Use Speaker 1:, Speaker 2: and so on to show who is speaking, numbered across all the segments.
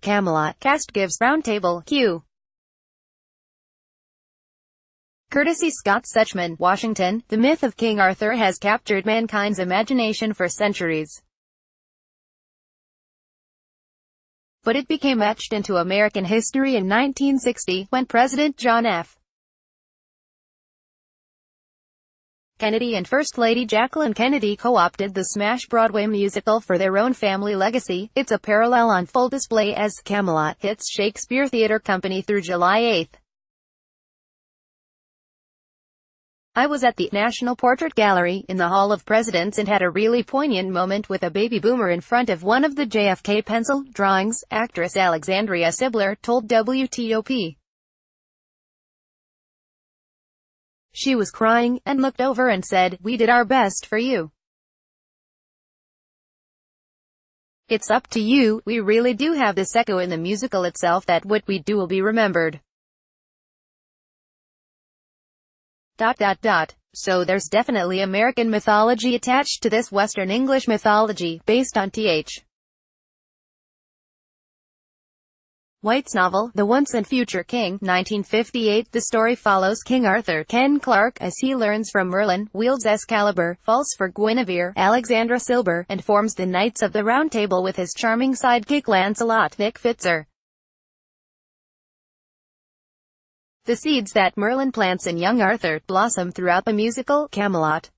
Speaker 1: Camelot cast gives roundtable cue. Courtesy Scott Suchman, Washington. The myth of King Arthur has captured mankind's imagination for centuries. But it became etched into American history in 1960, when President John F. Kennedy and First Lady Jacqueline Kennedy co-opted the smash Broadway musical for their own family legacy. It's a parallel on full display as Camelot hits Shakespeare Theatre Company through July 8. I was at the National Portrait Gallery, in the Hall of Presidents, and had a really poignant moment with a baby boomer in front of one of the JFK pencil drawings, actress Alexandria Sibler told WTOP. She was crying, and looked over and said, "We did our best for you. It's up to you. We really do have this echo in the musical itself that what we do will be remembered." So there's definitely American mythology attached to this Western English mythology, based on T.H. White's novel, The Once and Future King, 1958. The story follows King Arthur, Ken Clark, as he learns from Merlin, wields Excalibur, falls for Guinevere, Alexandra Silber, and forms the Knights of the Round Table with his charming sidekick Lancelot, Nick Fitzer. The seeds that Merlin plants in young Arthur blossom throughout the musical, Camelot.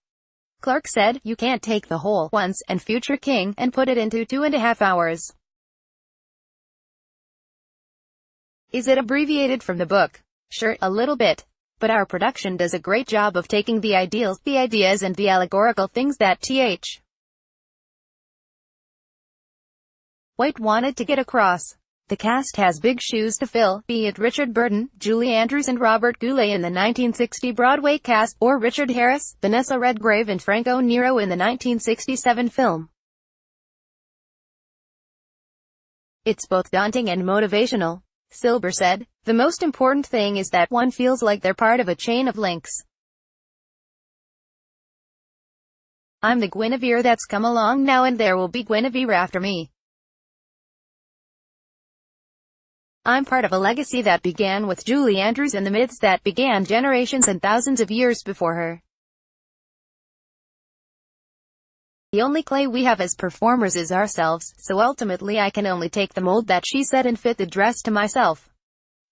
Speaker 1: Clark said, "You can't take the whole Once and Future King and put it into 2.5 hours. Is it abbreviated from the book? Sure, a little bit. But our production does a great job of taking the ideals, the ideas and the allegorical things that Th. White wanted to get across. The cast has big shoes to fill, be it Richard Burton, Julie Andrews and Robert Goulet in the 1960 Broadway cast, or Richard Harris, Vanessa Redgrave and Franco Nero in the 1967 film. It's both daunting and motivational," Silber said. "The most important thing is that one feels like they're part of a chain of links. I'm the Guinevere that's come along now, and there will be Guinevere after me. I'm part of a legacy that began with Julie Andrews and the myths that began generations and thousands of years before her. The only clay we have as performers is ourselves, so ultimately I can only take the mold that she said and fit the dress to myself."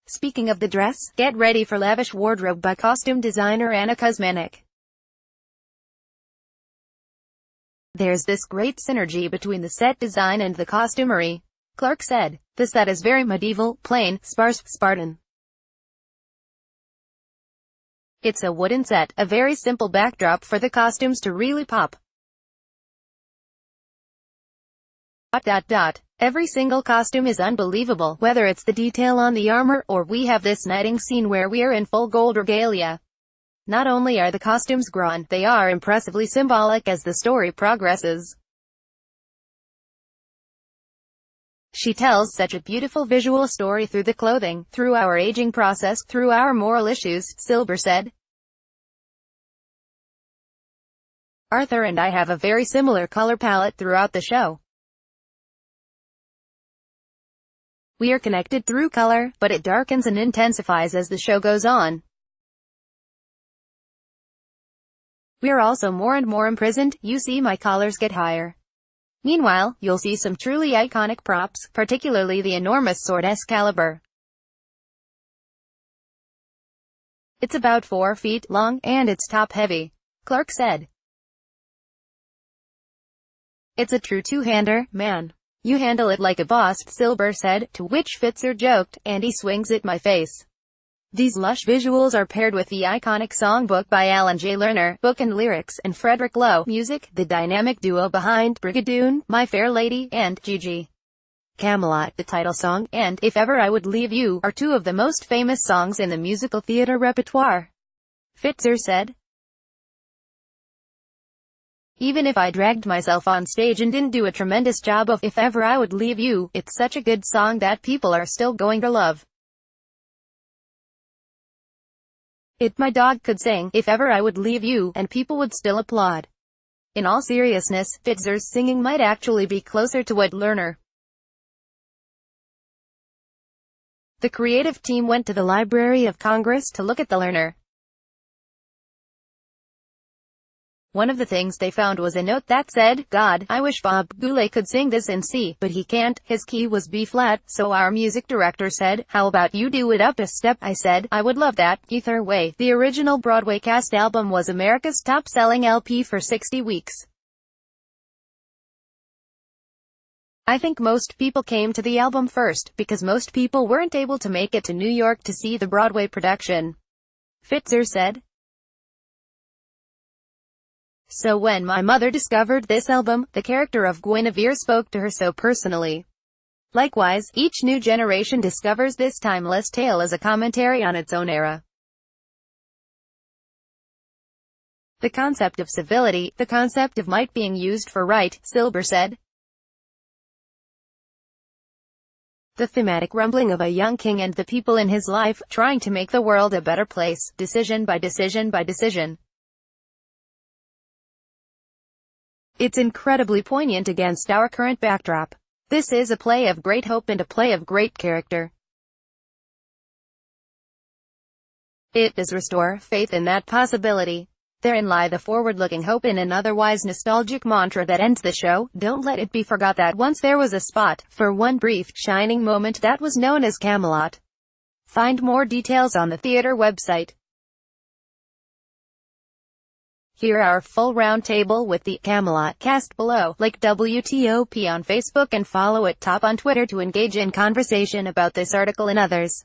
Speaker 1: Speaking of the dress, get ready for lavish wardrobe by costume designer Anna Kuzmanek. "There's this great synergy between the set design and the costumery," Clark said. "The set is very medieval, plain, sparse, Spartan. It's a wooden set, a very simple backdrop for the costumes to really pop. Every single costume is unbelievable, whether it's the detail on the armor, or we have this knighting scene where we're in full gold regalia. Not only are the costumes grand, they are impressively symbolic as the story progresses. She tells such a beautiful visual story through the clothing, through our aging process, through our moral issues," Silber said. "Arthur and I have a very similar color palette throughout the show. We are connected through color, but it darkens and intensifies as the show goes on. We are also more and more imprisoned. You see my collars get higher. Meanwhile, you'll see some truly iconic props, particularly the enormous sword Excalibur. It's about 4 feet long, and it's top-heavy," Clark said. "It's a true two-hander, man. You handle it like a boss," Silber said, to which Fitzer joked, "And he swings at my face." These lush visuals are paired with the iconic songbook by Alan J. Lerner, book and lyrics, and Frederick Lowe, music, the dynamic duo behind Brigadoon, My Fair Lady, and Gigi. Camelot, the title song, and If Ever I Would Leave You, are two of the most famous songs in the musical theater repertoire. Fitzer said, "Even if I dragged myself on stage and didn't do a tremendous job of If Ever I Would Leave You, it's such a good song that people are still going to love. My dog could sing, If Ever I Would Leave You, and people would still applaud." In all seriousness, Fitzer's singing might actually be closer to what Lerner The creative team went to the Library of Congress to look at the learner. One of the things they found was a note that said, "God, I wish Bob Goulet could sing this in C, but he can't, his key was B-flat, so our music director said, how about you do it up a step?" I said, "I would love that." Either way, the original Broadway cast album was America's top-selling LP for 60 weeks. I think most people came to the album first, because most people weren't able to make it to New York to see the Broadway production. Fitzer said. So when my mother discovered this album, the character of Guinevere spoke to her so personally. Likewise, each new generation discovers this timeless tale as a commentary on its own era. The concept of civility, the concept of might being used for right, Silber said. The thematic rumbling of a young king and the people in his life, trying to make the world a better place, decision by decision by decision. It's incredibly poignant against our current backdrop. This is a play of great hope and a play of great character. It does restore faith in that possibility. Therein lie the forward-looking hope in an otherwise nostalgic mantra that ends the show. Don't let it be forgot that once there was a spot, for one brief, shining moment that was known as Camelot. Find more details on the theater website. Hear our full roundtable with the Camelot cast below. Like WTOP on Facebook and follow it top on Twitter to engage in conversation about this article and others.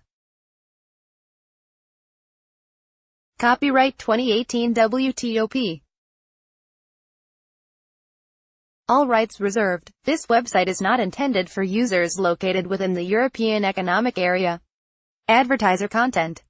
Speaker 1: Copyright 2018 WTOP. All rights reserved. This website is not intended for users located within the European Economic Area. Advertiser content.